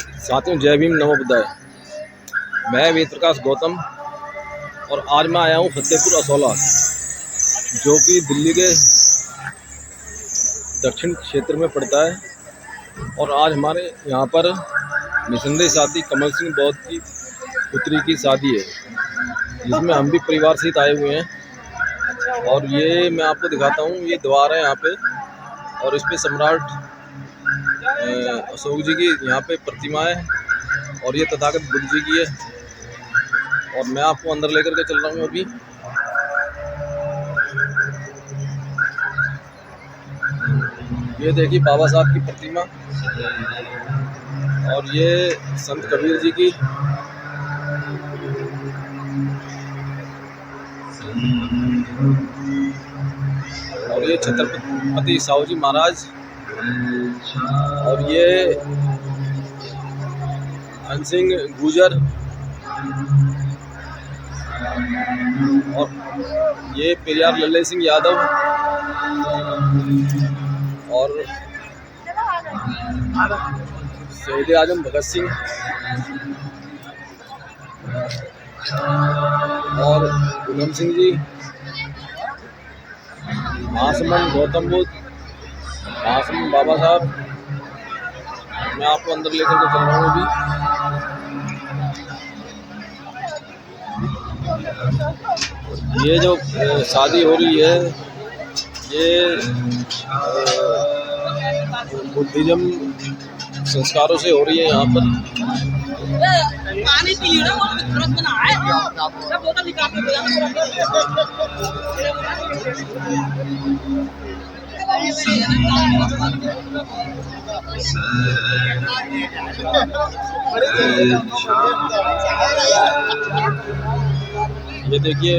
साथियों, जय भीम, नमो बुद्धाय। मैं वेद प्रकाश गौतम और आज मैं आया हूँ फतेहपुर असौला, जो कि दिल्ली के दक्षिण क्षेत्र में पड़ता है। और आज हमारे यहाँ पर मिशनरी साथी कमल सिंह बौद्ध की पुत्री की शादी है, जिसमें हम भी परिवार सहित आए हुए हैं। और ये मैं आपको दिखाता हूँ, ये द्वार है यहाँ पे, और इस पे सम्राट अशोक जी की यहाँ पे प्रतिमा है, और ये तथागत बुद्ध जी की है। और मैं आपको अंदर लेकर के चल रहा हूँ अभी। ये देखिए बाबा साहब की प्रतिमा, और ये संत कबीर जी की, और ये छत्रपति साहू जी महाराज, और ये धन सिंह गुजर, और ये पेरियार लल्ले सिंह यादव, और शहीद आजम भगत सिंह, और पूनम सिंह जी, महासमंद गौतम बुद्ध, महासमंद बाबा साहब। मैं आपको अंदर लेकर के चल रहा हूँ अभी। ये जो शादी हो रही है, ये बुद्धिज्म संस्कारों से हो रही है यहाँ पर। ये देखिए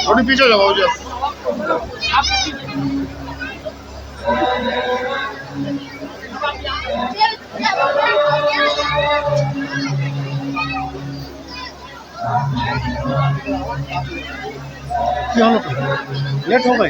थोड़ी पीछे जाओ जी। लेट हो गए।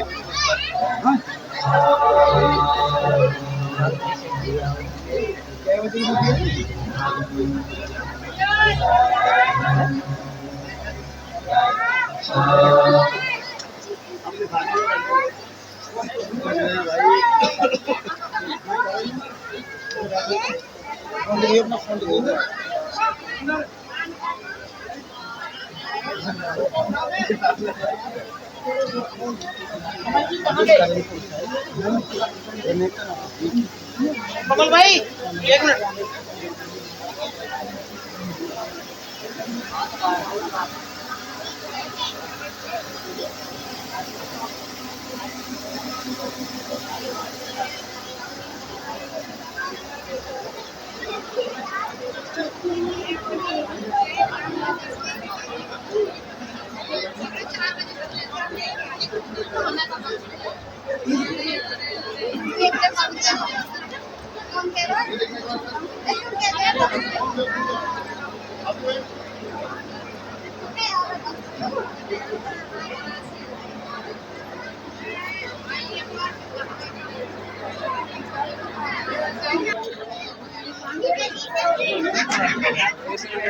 कमल भाई एक मिनट।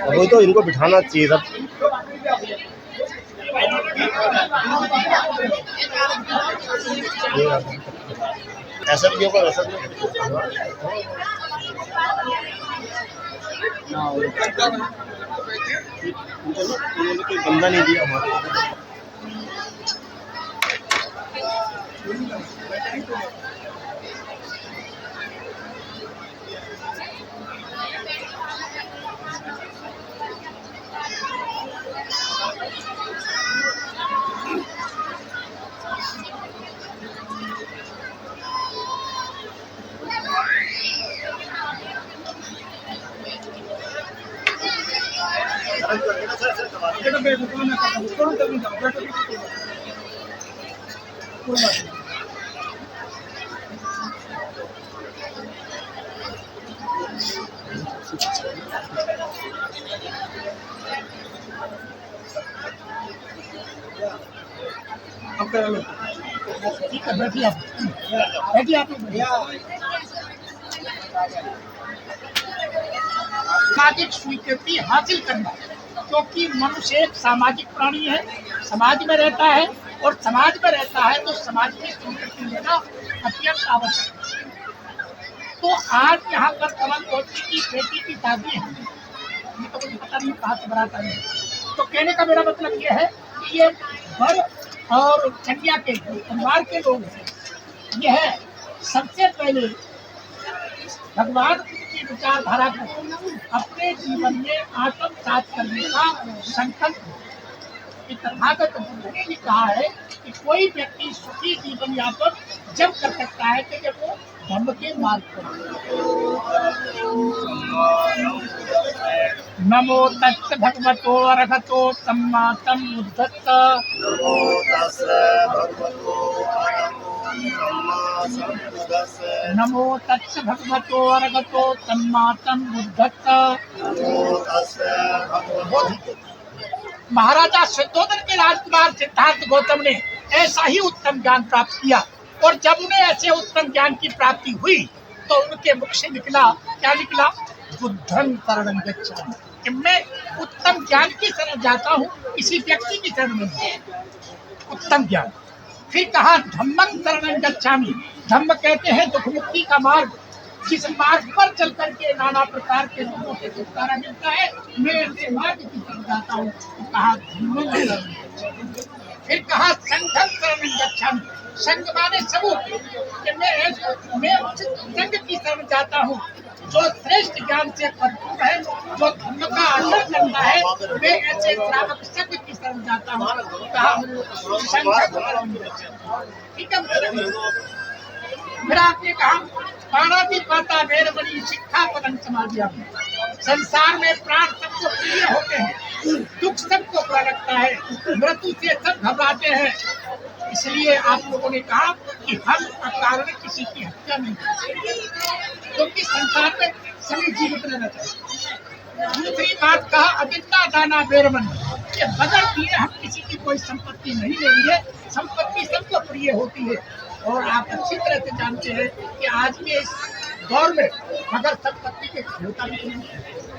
अभी तो इनको बिठाना चाहिए सब। ऐसा भी होगा वैसा भी उन्होंने कोई बंदा नहीं दिया हमारे। सामाजिक स्वीकृति हासिल करना, क्योंकि मनुष्य एक सामाजिक प्राणी है, समाज में रहता है और समाज में रहता है तो समाज की स्वीकृति लेना अत्यंत आवश्यक है। तो आज यहाँ पर कमल कोटी की बेटी की शादी है, ये तो मुझे पता नहीं कहाँ से बरात आई है। तो कहने का मेरा मतलब ये है कि ये वर और कन्या के परिवार के लोग हैं। यह सबसे पहले भगवान की विचारधारा को अपने जीवन में आत्मसात करने का संकल्प कि तथागत बुद्ध ने कहा है कि कोई व्यक्ति सुखी जीवन यापन जब कर सकता है कि जब वो धर्म के मार्ग पर। नमो तस् भगवतो अरहतो सम्मा सम्बुद्धस्स। नमो तस् भगवतो अरहतो सम्मा सम्बुद्धस्स। महाराजा शुद्धोधन के राजकुमार सिद्धार्थ गौतम ने ऐसा ही उत्तम ज्ञान प्राप्त किया, और जब उन्हें ऐसे उत्तम ज्ञान की प्राप्ति हुई तो उनके मुख से निकला, क्या निकला? बुद्धं शरणं गच्छामि, कि मैं उत्तम ज्ञान की शरण जाता हूँ, किसी व्यक्ति की शरण नहीं। उत्तम ज्ञान। फिर कहा धम्मं शरणं गच्छामि, धम्म कहते हैं दुख मुक्ति का मार्ग, जिस मार्ग पर चल करके नाना प्रकार के लोगों से छुटकारा मिलता है, मैं ऐसे मार्ग की तरफ जाता हूँ। तो कहा धम्मं शरणं गच्छामि। फिर कहा संघं शरणं गच्छामि, संघ माने समूह, कि मैं उस संघ की शरण जाता हूँ जो श्रेष्ठ ज्ञान से भरपूर है, जो धर्म का आचरण करता है, मैं ऐसे श्रावक संघ की शरण जाता हूँ। कहा संघं शरणं गच्छामि। ठीक है। फिर आपने कहा पाणातिपाता वेरमणि शिक्षापदं समादयामि। संसार में प्राण सबको प्रिय होते हैं, दुख सबको बुरा लगता है, मृत्यु से सब घबराते हैं, इसलिए आप लोगों ने कहा कि हम अकारण किसी की हत्या नहीं करते, क्योंकि संसार में सभी जीवित रहना चाहिए। दूसरी बात कहा अविद्या दाना वेरमणि, कि बदल दिए हम किसी की कोई संपत्ति नहीं लेंगे, संपत्ति सबको प्रिय होती है। और आप अच्छी तरह से जानते हैं कि आज के इस दौर में अगर संपत्ति के होता भी नहीं,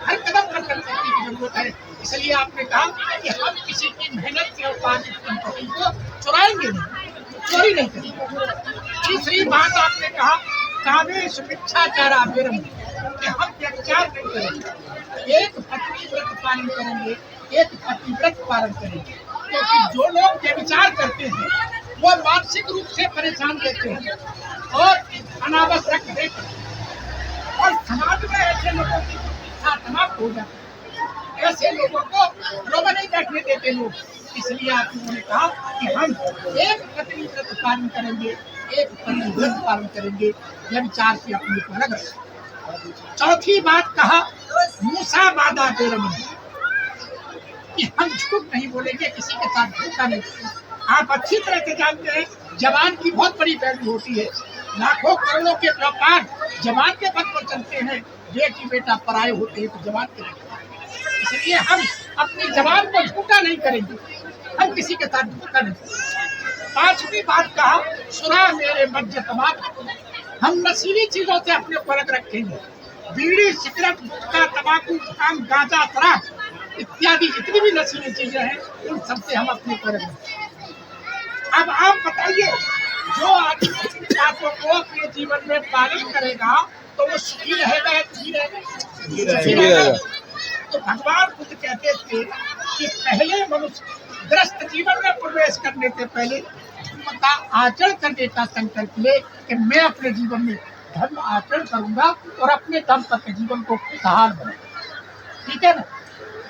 हर कदम पर संपत्ति की जरूरत है, इसलिए आपने कहा कि हम किसी की मेहनत से उत्पादित संपत्ति को चुराएंगे नहीं, चोरी नहीं करेंगे। तीसरी बात आपने कहा कामेश मिथ्याचारा वेरम, कि हम व्यभिचार नहीं करेंगे, एक पत्नी व्रत पालन करेंगे, एक पतिव्रत पालन करेंगे, क्योंकि जो लोग व्यभिचार करते हैं वो मानसिक रूप से परेशान रहते हैं और अनावश्यक रहते हैं, और समाज में ऐसे लोगों की समाप्त हो जाती है, ऐसे लोगों को रोमा नहीं बैठने देते लोग। इसलिए आप लोगों ने कहा कि हम एक पत्नी व्रत पालन करेंगे, एक पतिव्रत पालन करेंगे, व्यभिचार से अपने को अलग रखेंगे। चौथी बात कहा मूसा वादा वेरमणि, कि हम झूठ नहीं बोलेंगे, किसी के साथ धोखा नहीं करेंगे। आप अच्छी तरह से जानते हैं जवान की बहुत बड़ी वैल्यू होती है, लाखों करोड़ों के व्यापार जवान के पद पर चलते हैं, बेटी बेटा पराये होते हैं तो जवान के, इसलिए हम अपनी जवान को झूठा नहीं करेंगे, हम किसी के साथ धोखा नहीं करेंगे। पांचवी बात कहा सुरा मेरे मध्य तमाकू, हम नशीली चीजों से अपने को अलग रखेंगे, बीड़ी सिगरेट गुटखा तंबाकू भांग गांजा शराब इत्यादि जितनी भी नशीली चीजें हैं उन सबसे हम अपने को अलग रखेंगे। अब आप बताइए जो आदमी इन बातों को अपने जीवन में पालन करेगा तो वो सुखी रहेगा या दुखी रहेगा? सुखी रहेगा। तो भगवान खुद कहते थे कि पहले मनुष्य ग्रस्त जीवन में प्रवेश करने से पहले धर्म का आचरण करने का संकल्प ले कि मैं अपने जीवन में धर्म आचरण करूंगा और अपने दाम्पत्य जीवन को खुशहाल बनाऊंगा। ठीक है ना?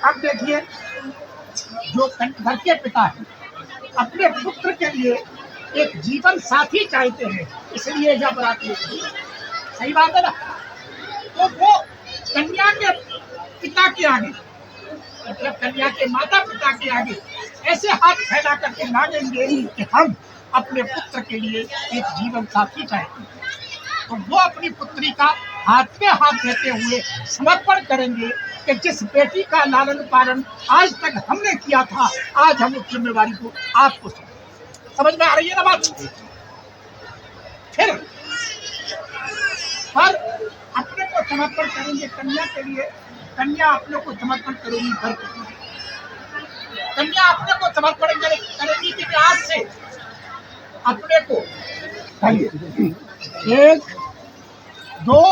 अब देखिए, जो घर के पिता है अपने पुत्र के लिए एक जीवन साथी चाहते हैं, इसलिए जब बारात लेती है, सही बात है ना? तो वो कन्या के पिता के आगे, मतलब कन्या के माता पिता के आगे ऐसे हाथ फैला करके मांगेंगे कि हम अपने पुत्र के लिए एक जीवन साथी चाहते हैं। तो वो अपनी पुत्री का हाथ में हाथ देते हुए समर्पण करेंगे कि जिस बेटी का लालन पालन आज तक हमने किया था, आज हम उस जिम्मेवारी को आपको समझ में आ रही है ना बात? फिर पर अपने को समर्पण करेंगे कन्या के लिए, कन्या अपने को समर्पण करेगी घर के लिए, कन्या अपने को समर्पण करेगी कि आज से अपने को 1 2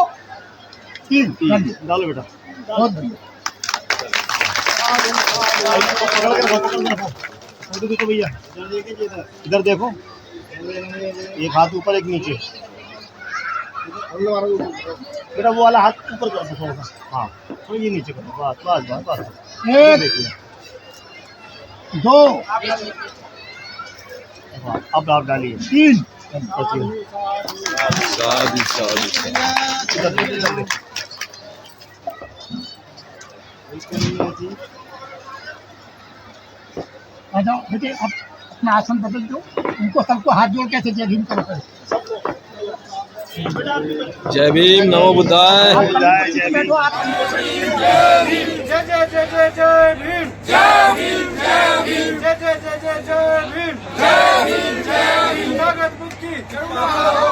3 डालो बेटा। बहुत बढ़िया। देखो भैया, इधर देखो, एक हाथ ऊपर एक नीचे बेटा, वो वाला हाथ ऊपर कर दो थोड़ा सा। हाँ, तो ये नीचे करो, बस बस बस बस। 1 2 अब आप डालिए 3 शादी शादी आ जाओ बेटे, अब अपना आसन बदल दो, उनको सबको हाथ जोड़ के जय भीम करो। जय भीम, नमो बुद्धाय। जय जय भीम। जय भीम, जय जय जय जय जय भीम, जय भीम, जय भीम, जय जय जय जय जय भीम, जय भीम, जय भीम। तथागत बुद्ध की करुणा हो,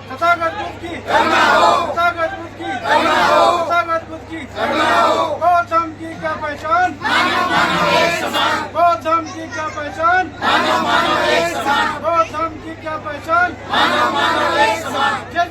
तथागत बुद्ध की करुणा हो, तथागत बुद्ध की करुणा हो, तथागत बुद्ध की करुणा हो। बौद्ध धर्म की क्या पहचान? मानव मानव एक समान। बौद्ध धर्म की क्या पहचान? मानव मानव एक समान। बौद्ध धर्म की क्या पहचान? मानव मानव एक समान। जय